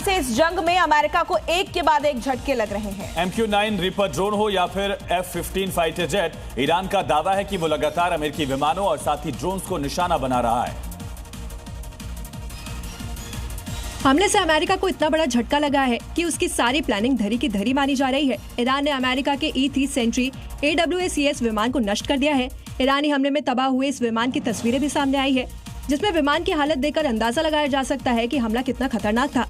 से इस जंग में अमेरिका को एक के बाद एक झटके लग रहे हैं। MQ-9 रीपर ड्रोन हो या फिर F-15 फाइटर जेट, ईरान का दावा है कि वो लगातार अमेरिकी विमानों और साथ ही ड्रोन्स को निशाना बना रहा है। हमले से अमेरिका को इतना बड़ा झटका लगा है कि उसकी सारी प्लानिंग धरी की धरी मानी जा रही है। ईरान ने अमेरिका के E-30 सेंट्री AWACS विमान को नष्ट कर दिया है। ईरानी हमले में तबाह हुए इस विमान की तस्वीरें भी सामने आई है, जिसमें विमान की हालत देखकर अंदाजा लगाया जा सकता है कि हमला कितना खतरनाक था।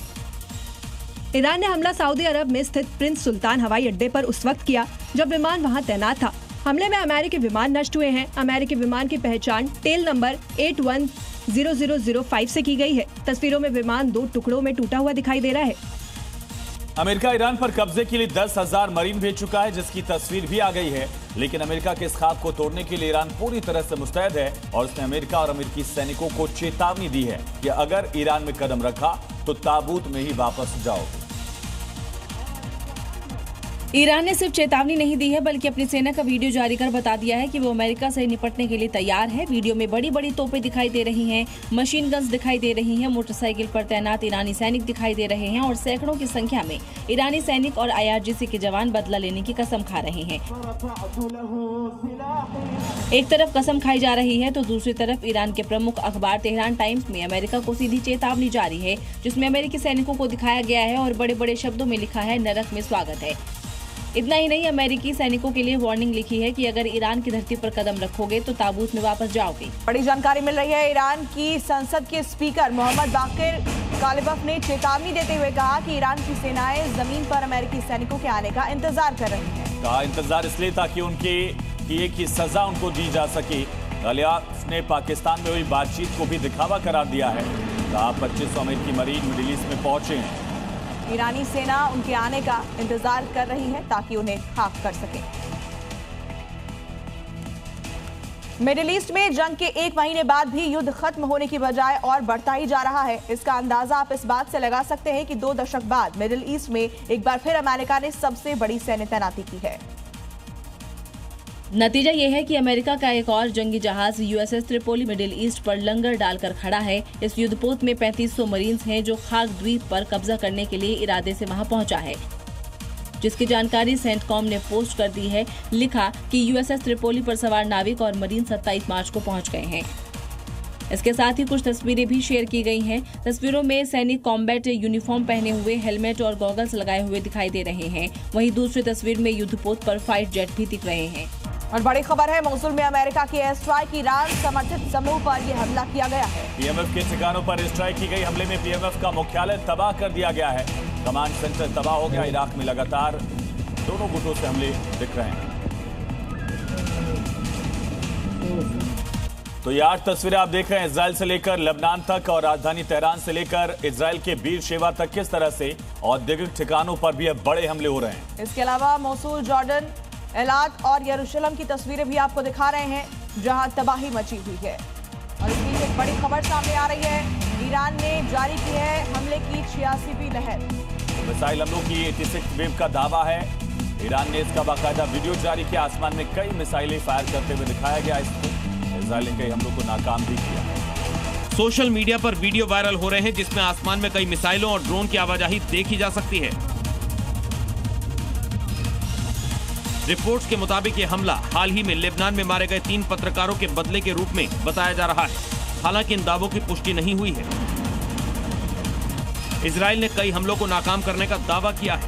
ईरान ने हमला सऊदी अरब में स्थित प्रिंस सुल्तान हवाई अड्डे पर उस वक्त किया जब विमान वहां तैनात था। हमले में अमेरिकी विमान नष्ट हुए हैं। अमेरिकी विमान की पहचान टेल नंबर 810005 से की गई है। तस्वीरों में विमान 2 टुकड़ों में टूटा हुआ दिखाई दे रहा है। अमेरिका ईरान पर कब्जे के लिए 10,000 मरीन भेज चुका है, जिसकी तस्वीर भी आ गई है। लेकिन अमेरिका के इस ख्वाब को तोड़ने के लिए ईरान पूरी तरह से मुस्तैद है और उसने अमेरिका और अमेरिकी सैनिकों को चेतावनी दी है कि अगर ईरान में कदम रखा तो ताबूत में ही वापस जाओगे। ईरान ने सिर्फ चेतावनी नहीं दी है, बल्कि अपनी सेना का वीडियो जारी कर बता दिया है कि वो अमेरिका से निपटने के लिए तैयार है। वीडियो में बड़ी बड़ी तोपें दिखाई दे रही हैं, मशीन गन्स दिखाई दे रही हैं, मोटरसाइकिल पर तैनात ईरानी सैनिक दिखाई दे रहे हैं और सैकड़ों की संख्या में ईरानी सैनिक और IRGC के जवान बदला लेने की कसम खा रहे हैं। एक तरफ कसम खाई जा रही है तो दूसरी तरफ ईरान के प्रमुख अखबार तेहरान टाइम्स में अमेरिका को सीधी चेतावनी जारी है, जिसमें अमेरिकी सैनिकों को दिखाया गया है और बड़े बड़े शब्दों में लिखा है, नरक में स्वागत है। इतना ही नहीं, अमेरिकी सैनिकों के लिए वार्निंग लिखी है कि अगर ईरान की धरती पर कदम रखोगे तो ताबूत में वापस जाओगे। बड़ी जानकारी मिल रही है। ईरान की संसद के स्पीकर मोहम्मद बाकिर कालिबफ ने चेतावनी देते हुए कहा कि ईरान की सेनाएं जमीन पर अमेरिकी सैनिकों के आने का इंतजार कर रही हैं। कहा इंतजार इसलिए ताकि उनके किए की सजा उनको दी जा सके। कालिबफ ने पाकिस्तान में हुई बातचीत को भी दिखावा करार दिया है। कहा 2500 अमेरिकी मरीन मिडिल ईस्ट में पहुंचे हैं। ईरानी सेना उनके आने का इंतजार कर रही है ताकि उन्हें खाक कर सके। मिडिल ईस्ट में जंग के 1 महीने बाद भी युद्ध खत्म होने की बजाय और बढ़ता ही जा रहा है। इसका अंदाजा आप इस बात से लगा सकते हैं कि 2 दशक बाद मिडिल ईस्ट में एक बार फिर अमेरिका ने सबसे बड़ी सैन्य तैनाती की है। नतीजा ये है कि अमेरिका का एक और जंगी जहाज USS त्रिपोली मिडिल ईस्ट पर लंगर डालकर खड़ा है। इस युद्धपोत में 3500 मरीन्स हैं जो खाक द्वीप पर कब्जा करने के लिए इरादे से वहां पहुंचा है, जिसकी जानकारी सेंटकॉम ने पोस्ट कर दी है। लिखा कि USS त्रिपोली पर सवार नाविक और मरीन 27 मार्च को पहुंच गए हैं। इसके साथ ही कुछ तस्वीरें भी शेयर की गई हैं। तस्वीरों में सैनिक कॉम्बैट यूनिफॉर्म पहने हुए, हेलमेट और गॉगल्स लगाए हुए दिखाई दे रहे हैं। वहीं दूसरी तस्वीर में युद्धपोत पर फाइट जेट भी दिख रहे हैं। और बड़ी खबर है, मोसुल में अमेरिका की एयर स्ट्राइक ईरान समर्थित समूह पर यह हमला किया गया है। PMF के ठिकानों पर स्ट्राइक की गई। हमले में PMF का मुख्यालय तबाह कर दिया गया है। कमांड सेंटर तबाह हो गया। इराक में लगातार दोनों गुटों से हमले दिख रहे हैं। तो ये 8 तस्वीरें आप देख रहे हैं, इजराइल से लेकर लेबनान तक और राजधानी तेहरान से लेकर इजराइल के बीर शेवा तक किस तरह से औद्योगिक ठिकानों पर भी अब बड़े हमले हो रहे हैं। इसके अलावा मोसुल, जॉर्डन, एलात और यरूशलेम की तस्वीरें भी आपको दिखा रहे हैं, जहां तबाही मची हुई है। और इस बीच एक बड़ी खबर सामने आ रही है, ईरान ने जारी की है हमले की 86वीं लहर। मिसाइल हमलों की 86 वेव का दावा है। ईरान ने इसका बाकायदा वीडियो जारी किया। आसमान में कई मिसाइलें फायर करते हुए दिखाया गया। इजराइल ने कई हमलों को नाकाम भी किया। सोशल मीडिया पर वीडियो वायरल हो रहे हैं, जिसमें आसमान में कई मिसाइलों और ड्रोन की आवाजाही देखी जा सकती है। रिपोर्ट्स के मुताबिक ये हमला हाल ही में लेबनान में मारे गए 3 पत्रकारों के बदले के रूप में बताया जा रहा है। हालांकि इन दावों की पुष्टि नहीं हुई है। इजराइल ने कई हमलों को नाकाम करने का दावा किया है।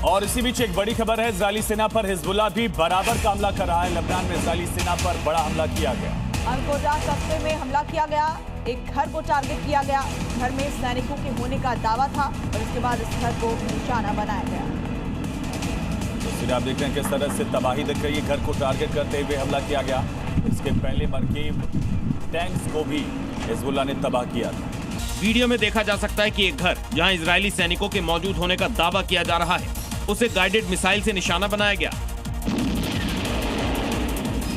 और इसी बीच एक बड़ी खबर है, इजरायली सेना पर हिजबुल्लाह भी बराबर का हमला कर रहा है। लेबनान में इजरायली सेना पर बड़ा हमला किया गया। अल-कोजा कस्बे में हमला किया गया। एक घर को टारगेट किया गया। घर में सैनिकों के होने का दावा था और इसके बाद इस घर को निशाना बनाया गया। तस्वीरें आप देख रहे हैं किस तरह से तबाही दिख रही है। घर को टारगेट करते हुए हमला किया गया। इसके पहले मरकीब टैंक्स को भी हिजबुल्लाह ने तबाह किया था। वीडियो में देखा जा सकता है कि एक घर जहां इजरायली सैनिकों के मौजूद होने का दावा किया जा रहा है, उसे गाइडेड मिसाइल से निशाना बनाया गया।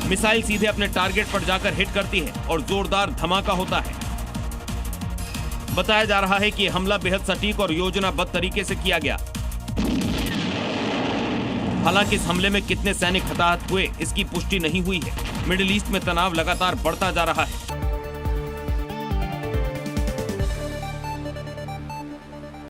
मिसाइल सीधे अपने टारगेट पर जाकर हिट करती है और जोरदार धमाका होता है। बताया जा रहा है कि यह हमला बेहद सटीक और योजनाबद्ध तरीके से किया गया। हालांकि इस हमले में कितने सैनिक हताहत हुए, इसकी पुष्टि नहीं हुई है। मिडिल ईस्ट में तनाव लगातार बढ़ता जा रहा है।